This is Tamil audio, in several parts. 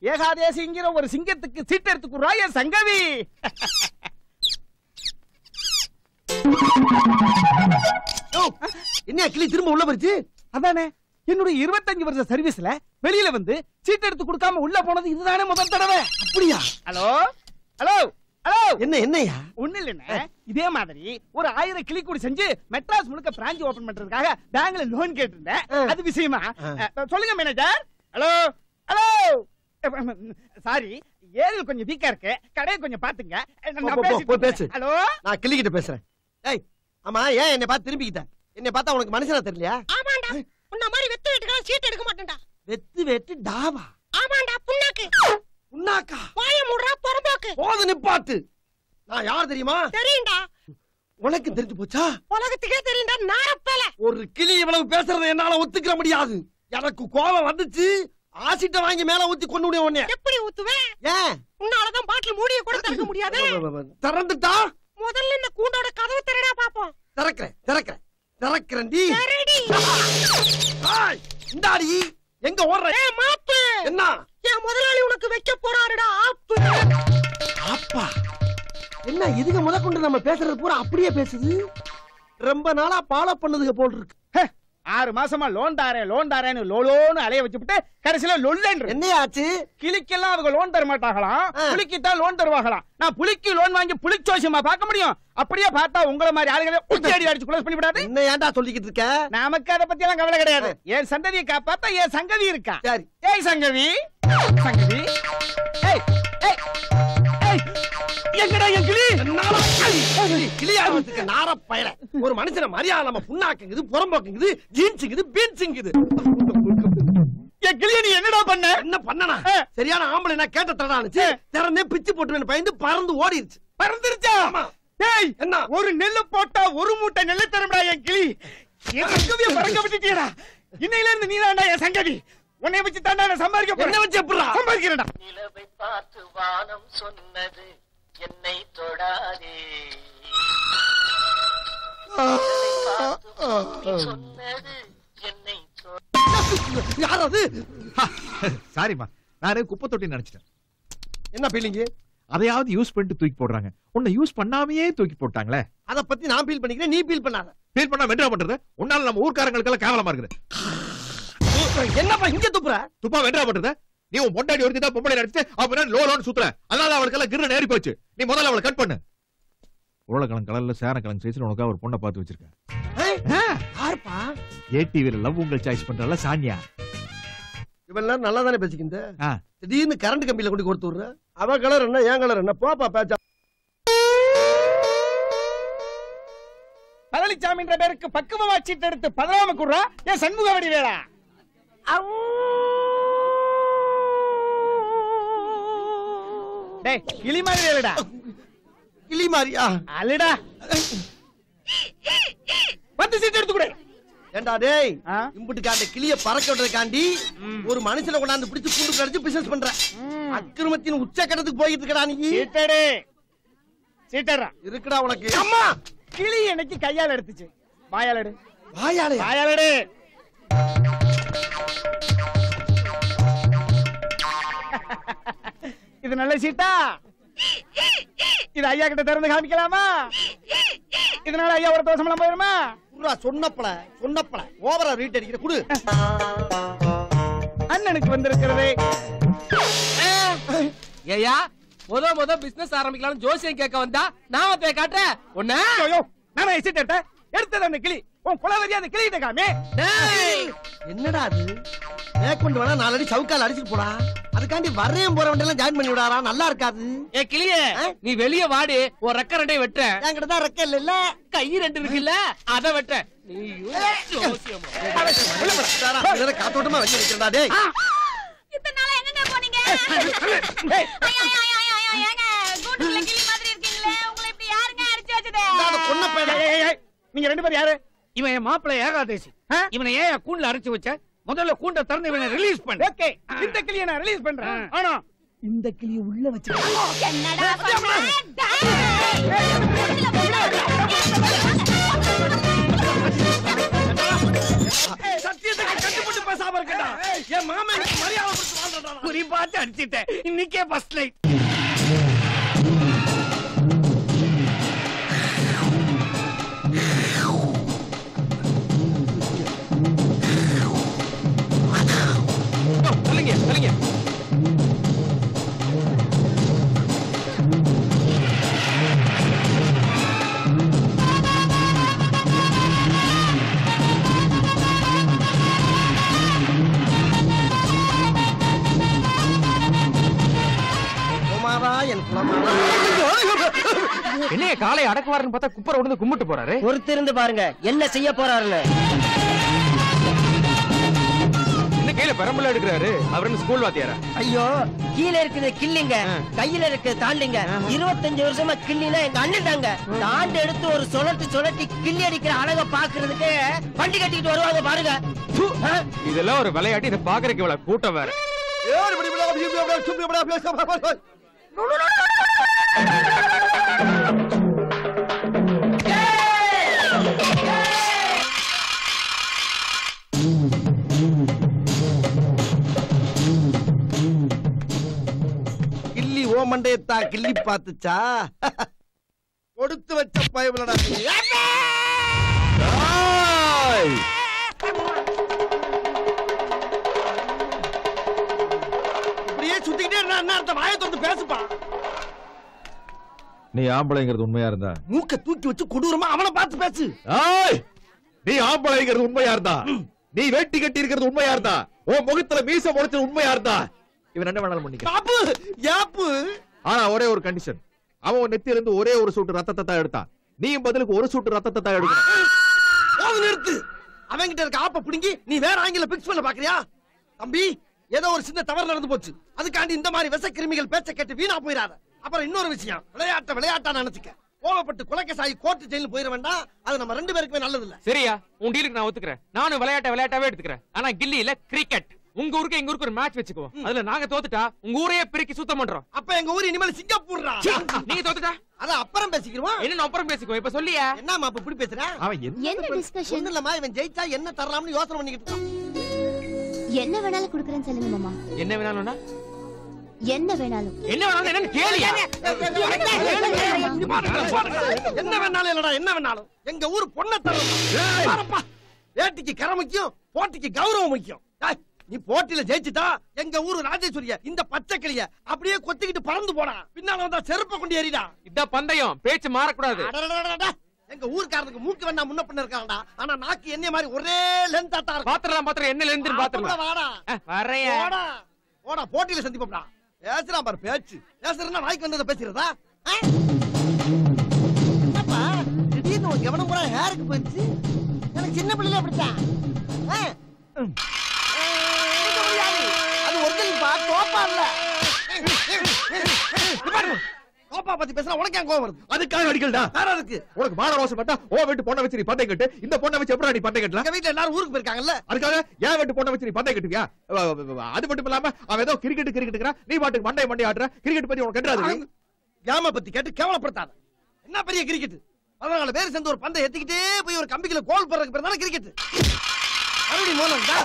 ஏகாதேசிங்கிற ஒரு சிங்கத்துக்கு சீட்டு எடுத்துக்குறா என் சங்கவி. என்ன கிளி திரும்ப உள்ள போச்சு? அதானே என்னுடைய 25 வருஷ சர்வீஸ்ல வெளியில வந்து சீட்டு எடுத்து கொடுக்காம உள்ள போனது இதுதானே முதல் தடவை. அப்படியா? Hello hello hello. என்னையா? ஒண்ணு இல்லைண்ணே, இதே மாதிரி ஒரு 1000 கிளி கூடி செஞ்சு மெட்ராஸ் முழுக்க பிரான்ச் ஓபன் பண்றதுக்காக பேங்க்ல லோன் கேட்டிருந்தேன். அது விஷயமா சொல்லுங்க மேனேஜர். Hello hello. சாரி, ஏரியில் கொஞ்சம் வீக்கா இருக்கு, கடையை கொஞ்சம் பாத்துங்க. பேசு. ஹலோ, நான் கிளி கிட்ட பேசுறேன். ஏய் ஆமா, ஏன் என்னை பார்த்து திரும்பிக்கிட்ட? என்னை பார்த்தா உனக்கு மனுஷனா தெரியலையா? ஆமாண்டா, உன்ன மாதிரி வெத்து வெட்டுக்கலாம் சீட் எடுக்க மாட்டேன்டா. வெத்து டாவா? ஆமாண்டா, புண்ணாக்கு. புண்ணாக்கா? வாய மூடுறா பொறம்போக்கு. போது நிப்பாட்டு. நான் யார் தெரியுமா? தெரியும்டா. உனக்கு தெரிஞ்சு போச்சா? உலகத்துக்கே தெரியும்டா நாரப்பல. ஒரு கிளி இவ்வளவு பேசுறதை என்னால ஒத்துக்கிற முடியாது. எனக்கு கோபம் வந்துச்சு, ஆசிட்ட வாங்கி மேல ஊத்தி கொண்டு விடுவேன் உன்னை. எப்படி ஊத்துவே? ஏன்? உன்னாலதான் பாட்டில் மூடிய கூட திறக்க முடியாது. திறந்துட்டா முதல்ல இந்த கூண்டோட கதவை திறடா பாப்போம். திறக்கிறேன்டி. சரிடி. இந்தாடி, எங்க ஓடுற? ஏய் மாப்பு, என்ன? என் முதலாளி உனக்கு வைக்க போறாருடா ஆப்பு. அப்பா, என்ன இதுக்கு முதற்கொண்டு நம்ம பேசுறது பூரா அப்படியே பேசுது? ரொம்ப நாளா ஃபாலோ பண்ணதுக்கு போல் இருக்கு. 6 மாசமா லோன் தாரேன்னு லோலோன்னு அலைய வச்சுட்டு கடைசியில லொல்லன்ற. என்ன ஆச்சு? கிளிக்கெல்லாம் அவங்க லோன் தர மாட்டாங்களாம், புலிக்கு தான் லோன் தருவாங்களாம். நான் புலிக்கு லோன் வாங்கி புலிச்சோசியமா பார்க்க முடியும்? அப்படியே பார்த்தா உங்களை மாதிரி ஆளுகளை உச்சடி அடிச்சு க்ளோஸ் பண்ணி விடாது. என்ன ஏன்டா சொல்லிக்கிட்டு இருக்க? நமக்கு அதை பத்தி எல்லாம் கவலை கிடையாது. என் சந்ததியை காப்பாத்தா என் சங்கவி இருக்கா. சரி. ஏய் சங்கவி, சங்கவி. ஏய் ஏய் ஏய், எங்கடா என் கிளி? கிளியாகிறதுக்கு நார பயல. ஒரு மனுஷன மரியாதை நம்ம புண்ணாக்குங்குது, புறம்போக்குங்குது, ஜீன்ஸுங்குது, பீன்ஸுங்குது. என் கிளிய நீ என்னடா பண்ண? என்ன பண்ணனா? சரியான ஆம்பளை நான் கேட்ட தடானுச்சு. திறந்தே பிச்சு போட்டுவேன் பயந்து பறந்து ஓடிடுச்சு. பறந்துருச்சா? டேய், என்ன? ஒரு நெல்லு போட்டா ஒரு மூட்டை நெல்லு தரும்டா என் கிளி. என் சங்கவிய பறக்க விட்டுட்டியடா. இன்னையில இருந்து நீதான்டா என் சங்கவி. உன்னை வச்சு தாண்டா நான் சம்பாதிக்க போறேன். என்ன வச்சு எப்பறா சம்பாதிக்கிறேன்டா. நிலவை பார்த்து வானம் சொன்னது என்னை தொடாதே, சொன்னது என்னை யாராவது? சாரிமா, நானே குப்பை தொட்டி நினைச்சிட்டேன். என்ன பீலிங்க? அதையாவது யூஸ் பண்ணிட்டு தூக்கி போடுறாங்க, உன்னை யூஸ் பண்ணாமையே தூக்கி போட்டாங்களே. அத பத்தி நான் ஃபீல் பண்ணிக்கிறேன், நீ ஃபீல் பண்ணாத. ஃபீல் பண்ணா வென்றா பண்றது? உன்னால நம்ம ஊர்க்காரங்களுக்கு எல்லாம் கேவலமா இருக்குது. என்னப்பா இங்க துப்புற? துப்பா வென்றா பண்றது? நீ உன் பொண்டாடி ஒருத்தி தான் பொம்பளை நடிச்சு அப்புறம் லோலோன்னு சுத்துற, அதனால அவளுக்கு எல்லாம் கிரு நேரி போச்சு. நீ முதல்ல அவளை கட் பண்ணு. உருளைக்கிழங்கு கலர்ல சேரக்கிழங்கு சைஸ்ல உனக்காக ஒரு பொண்ணை பார்த்து வச்சிருக்கேன். யாருப்பா? ஏடிவில லவ் உங்கள் சாய்ஸ் பண்றல சானியா. இவெல்லாம் நல்லா தானே பேசிக்கிந்த. திடீர்னு கரண்ட் கம்பியில கொண்டு கொடுத்து விடுற. அவ கலர் என்ன, என் கலர் என்ன? போப்பா பேச்சா. பழனிசாமின்ற பேருக்கு பக்குவமா சீட்டு எடுத்து பதறாம கூடுறா என் சண்முக வடிவேலா. டேய், கிளி மாதிரி வேலடா. கிளி மாதிரியா? அலடா. வந்து சீட்டு எடுத்து கொடு. ஏண்டா டேய், இம்புட்டு காண்ட கிளிய பறக்க விடுறதுக்காண்டி ஒரு மனுஷனை கொண்டாந்து பிடிச்சு கூண்டு கடிச்சு பிசினஸ் பண்ற. அக்கிரமத்தின் உச்சக்கட்டத்துக்கு போயிட்டு இருக்கடா நீ. சீட்டடே, சீட்டடா இருக்குடா உனக்கு. அம்மா, கிளி எனக்கு கையால எடுத்துச்சு. வாயால எடு. வாயால? வாயால எடு. இது நல்ல சீட்டா? இது ஐயா கிட்ட திறந்து காமிக்கலாமா? இதனால ஐயாவோட தோசமெல்லாம் போயிருமா? சொன்னப்பல ஓவரா ரீட் அடிக்கிற குடு. அண்ணனுக்கு வந்திருக்கிறது. ஏயா முத பிசினஸ் ஆரம்பிக்கலாம் ஜோசியம் கேட்க வந்தா நான் போய் காட்டுறேன். ஒண்ணு நானே சீட் எடுத்தேன். எடுத்தது அந்த கிளி. உன் குலவரியா அந்த கிளிகிட்ட காமி. என்னடா அது? மேற்கொண்டு வேணா 4 அடி சவுக்கால் அடிச்சுட்டு போடா. அதுக்காண்டி வரையும் போறவன் எல்லாம் ஜாயின் பண்ணி விடாரா? நல்லா இருக்காது. ஏ கிளியே, நீ வெளிய வாடி. ஒரு ரெக்க 2 வெட்ட. என்கிட்ட தான் ரெக்க இல்ல, கை 2 இருக்குல்ல, அத வெட்ட. நீ காத்தோட்டமா வச்சு வைக்கிறா. டேய், இத்தனை நாளா எங்கங்க போனீங்க? ஏங்க கூண்டுல கிளி மாதிரி இருக்கீங்களே, உங்களை இப்படி யாருங்க அடிச்சு வச்சது? பொண்ண பையன். நீங்க 2 பேரும் யாரு? இவன் என் மாப்பிள்ளை ஏகாதேசி. இவனை ஏன் கூண்டுல அரைச்சு வச்ச? முதல்ல கூண்ட திறந்து இவனை ரிலீஸ் பண்ணு. ஓகே, இந்த கிளியை நான் ரிலீஸ் பண்றேன். ஆனா இந்த கிளியை உள்ள வச்சு என்னடா சத்தியத்துக்கு கட்டுப்பட்டு பேசாம இருக்கடா. என் மாமன் எனக்கு மரியாதை கொடுத்து வாழ்றடா. குறி பார்த்து அடிச்சிட்டேன். இன்னைக்கே ஃபர்ஸ்ட் லைட். சொல்லுங்க சொல்லுங்க. என்னைய காலை அடக்குவாருன்னு பார்த்தா குப்பரை உடனே கும்பிட்டு போறாரு. பொறுத்திருந்து பாருங்க என்ன செய்ய போறாருன்னு. என்ன கையில பெரம்புல எடுக்கிறாரு? அவர் ஸ்கூல் வாத்தியாரா? ஐயோ, கீழே இருக்குது கிள்ளிங்க, கையில இருக்கு தாண்டிங்க. 25 வருஷமா கிள்ளினா எங்க அண்ணன் தாங்க. தாண்டு எடுத்து ஒரு சுழட்டி கிள்ளி அடிக்கிற அழக பாக்குறதுக்கு வண்டி கட்டிக்கிட்டு வருவாங்க பாருங்க. இதெல்லாம் ஒரு விளையாட்டு. இதை பாக்குறதுக்கு இவ்வளவு கூட்டம் வேற. கிள்ளி ஓ மண்டையத்தா கிள்ளி பாத்துச்சா? கொடுத்து வச்ச பயபலடா. இப்படியே சுத்திக்கிட்டே இருந்தா என்ன அர்த்தம்? வாயை திறந்து பேசுப்பா. நீ ஆம்பளைங்கிறது உண்மையா இருந்தா மூக்க தூக்கி வச்சு கொடூரமா அவனை பார்த்து பேசு. நீ ஆம்பளைங்கிறது உண்மையா இருந்தா, நீ வேட்டி கட்டி இருக்கிறது உண்மையா இருந்தா, உன் முகத்துல மீச முளைச்சது உண்மையா இருந்தா, இவன் என்ன வேணாலும் பண்ணிக்க. ஆனா ஒரே ஒரு கண்டிஷன், அவன் நெத்தியில இருந்து ஒரே ஒரு சொட்டு ரத்தத்தை தான் எடுத்தான். நீயும் பதிலுக்கு ஒரு சொட்டு ரத்தத்தை தான் எடுக்கணும். நிறுத்து. அவங்கிட்ட இருக்க ஆப்ப பிடுங்கி நீ வேற ஆங்கில பிக்ஸ் பண்ண பாக்குறியா? தம்பி, ஏதோ ஒரு சின்ன தவறு நடந்து போச்சு. அதுக்காண்டி இந்த மாதிரி விஷ கிருமிகள் பேச்ச கேட்டு வீணா போயிடாத. அப்புறம் இன்னொரு விஷயம், விளையாட்டா நினைச்சுக்க. கோவப்பட்டு கொலைக்கசாயி கோர்ட் ஜெயிலுக்கு போயிட வேண்டாம். அது நம்ம 2 பேருக்குமே நல்லது இல்ல. சரியா? உன் டீலுக்கு நான் ஒத்துக்கிறேன். நானும் விளையாட்டாவே எடுத்துக்கிறேன். ஆனா கில்லி இல்ல, கிரிக்கெட். உங்க ஊருக்கு எங்க ஊருக்கு ஒரு மேட்ச் வச்சுக்குவோம். அதுல நாங்க தோத்துட்டா உங்க ஊரையே பிரிக்கி சுத்தம் பண்றோம். அப்ப எங்க ஊர் இனிமேல் சிங்கப்பூர்ரா. நீங்க தோத்துட்டா அத அப்புறம் பேசிக்கிறோம். என்ன அப்புறம் பேசிக்குவோம். இப்ப சொல்லியா? என்னமா அப்ப இப்படி பேசுற? அவன் என்ன டிஸ்கஷன்? ஒண்ணு இல்லம்மா, இவன் ஜெயிச்சா என்ன தரலாம்னு யோசனை பண்ணிக்கிட்டு இருக்கான். என்ன வேணாலும் குடுக்குறேன்னு சொல்லுங்க மாமா. என்ன வேணாலும்னா என்ன வேணாலும். என்ன வேணாலும் என்னன்னு கேளியா? என்ன வேணாலும் இல்லடா, என்ன வேணாலும். எங்க ஊர் பொண்ண தரப்பா. வேட்டிக்கு கரை முக்கியம், போட்டிக்கு கௌரவம் முக்கியம். நீ போட்டியில ஜெயிச்சுட்டா எங்க ஊரு ராஜேஸ்வரிய இந்த பச்சை கிளிய அப்படியே கொத்திக்கிட்டு பறந்து போடா. பின்னால வந்தா செருப்ப கொண்டு ஏறிடா. இதான் பந்தயம், பேச்சு மாறக்கூடாது. எங்க ஊர்க்காரனுக்கு மூக்கு வேணா முன்ன பண்ண இருக்காங்கடா. ஆனா நாக்கு என்ன மாதிரி ஒரே லென்த்தாட்டா இருக்கு. பாத்திரம் என்ன லென்த் பாத்திரம். வாடா வரையா போடா, போட்டியில சந்திப்போம்டா. பேசுறான் பாரு பேச்சு. பேசுறா நாய்க்கு வந்ததை பேசுறதா? என்னப்பா திடீர்னு ஒரு கவனம் கூட ஹேருக்கு போயிடுச்சு. எனக்கு சின்ன பிள்ளைல அப்படித்தான். அது ஒரிஜினல் பா, கோப்பா இல்ல. கோப்பா பத்தி பேசுறா உனக்கு ஏன் கோவம் வருது? அதுக்காக அடிக்கலடா. வேற இருக்கு. உனக்கு மான ரோசம் பட்டா ஓ வீட்டு பொண்ணை வச்சு நீ பந்தயம் கட்டு. இந்த பொண்ணை வச்சு எப்படி நீ பந்தயம் கட்டலாம்? எங்க வீட்டுல எல்லாரும் ஊருக்கு போயிருக்காங்கல்ல. அதுக்காக ஏன் வீட்டு பொண்ணை வச்சு நீ பந்தயம் கட்டுவியா? அது மட்டும் இல்லாம அவன் ஏதோ கிரிக்கெட்டுங்கிறா, நீ பாட்டுக்கு மண்டை ஆடுற. கிரிக்கெட் பத்தி உனக்கு கட்டுறாது. ஏமா பத்தி கேட்டு கேவலப்படுத்தாத. என்ன பெரிய கிரிக்கெட்? 14 பேர் சேர்ந்து ஒரு பந்தை எத்திக்கிட்டே போய் ஒரு கம்பிக்குள்ள கோல் போடுறதுக்கு பேர் தானே கிரிக்கெட். மறுபடியும் மோனண்டா.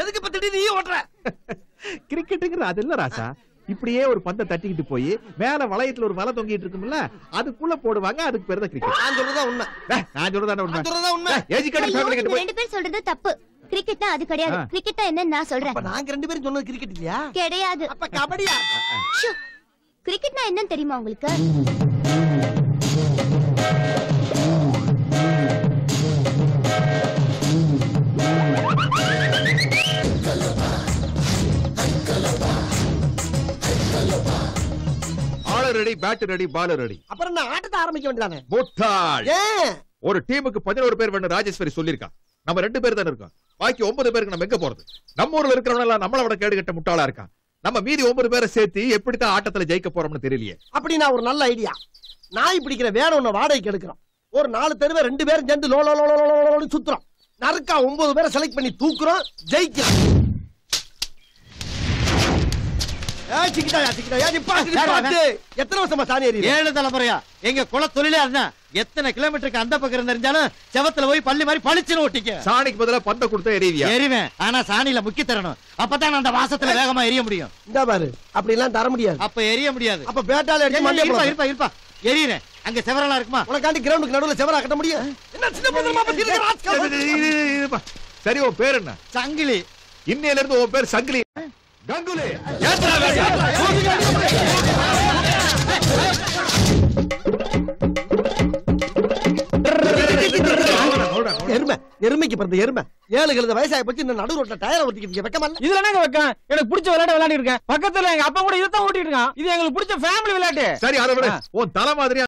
எதுக்கு இப்ப திடீர்னு நீ ஓட்டுற? கிரிக்கெட்டுங்கிற அது இல்ல ராசா. இப்படியே ஒரு பந்தை தட்டிக்கிட்டு போய் மேல வளையத்துல ஒரு வலை தொங்கிட்டு இருக்கும்ல, அதுக்குள்ள போடுவாங்க. அதுக்கு பேரு தான் கிரிக்கெட். நான் சொல்றதா உண்மை. நான் சொல்றதா உண்மை. உண்மை. எஜுகேட்டட் ஃபேமிலி கிட்ட போய் 2 பேர் சொல்றது தப்பு. கிரிக்கெட்னா அது கிடையாது. கிரிக்கெட்னா என்னன்னு நான் சொல்றேன். அப்ப நாங்க 2 பேரும் சொன்னது கிரிக்கெட் இல்லையா? கிடையாது. அப்ப கபடியா? கிரிக்கெட்னா என்னன்னு தெரியுமா உங்களுக்கு? ஆளர் ரெடி, பேட் ரெடி, பால் ரெடி. அப்புறம் நான் ஆட்டத்தை ஆரம்பிக்க வேண்டியதானே? முட்டாள். ஏன் ஒரு டீமுக்கு 11 பேர் வேணும் ராஜேஸ்வரி சொல்லிருக்கா. நம்ம 2 பேர் தான் இருக்கோம். பாக்கி 9 பேருக்கு நம்ம எங்க போறது? நம்ம ஊர்ல இருக்கிறவங்க எல்லாம் நம்மள விட கேடு கட்ட முட்டாளா இருக்கான். நம்ம மீதி 9 பேரை சேர்த்து எப்படித்தான் ஆட்டத்துல ஜெயிக்க போறோம்னு தெரியலையே. அப்படி நான் ஒரு நல்ல ஐடியா. நாய் பிடிக்கிற வேற ஒண்ணு வாடகைக்கு எடுக்கிறோம். ஒரு 4 தெருவை 2 பேரும் சேர்ந்து லோலோன்னு சுத்துறோம். நறுக்கா 9 பேரை செலக்ட் பண்ணி தூக்குறோம், ஜெயிக்கிறோம். எத்தனை வருஷமா சாணி ஏறி? 7 தலைமுறையா எங்க குல தொழிலே அதுதான். எத்தனை கிலோமீட்டருக்கு அந்த பக்கம் தெரிஞ்சாலும் செவத்துல போய் பள்ளி மாதிரி பளிச்சுன்னு ஒட்டிக்க. சாணிக்கு பதிலா பந்த கொடுத்தா எரிவியா? எரிவேன், ஆனா சாணியில முக்கி தரணும். அப்பதான் அந்த வாசத்துல வேகமா எரிய முடியும். இந்த பாரு, அப்படி எல்லாம் தர முடியாது. அப்ப எரிய முடியாது. அப்ப பேட்டால இருப்பா எரியறேன். அங்க செவரெல்லாம் இருக்குமா? உனக்காண்டி கிரவுண்டுக்கு நடுவுல செவரா கட்ட முடியும்? என்ன சின்ன பந்தமா பத்தி இருக்க? சரி, உன் பேர் என்ன? சங்கிலி. இன்னையில இருந்து உன் பேர் சங்கிலி. கங்குலி. எருமைக்கு பிறந்த எருமை 7 வயசாகி போச்சு. இந்த நடு ரோட்ல டயரை ஒட்டிக்கிட்டு வெக்கமா? இதுல என்னங்க வைக்க? எனக்கு பிடிச்ச விளையாட்டு விளையாடி இருக்கேன். பக்கத்துல எங்க அப்பா கூட இதுதான் ஓட்டிட்டு இருக்கான். இது எங்களுக்கு பிடிச்ச ஃபேமிலி விளையாட்டு. சரி, அதை விட உன் தலை மாதிரி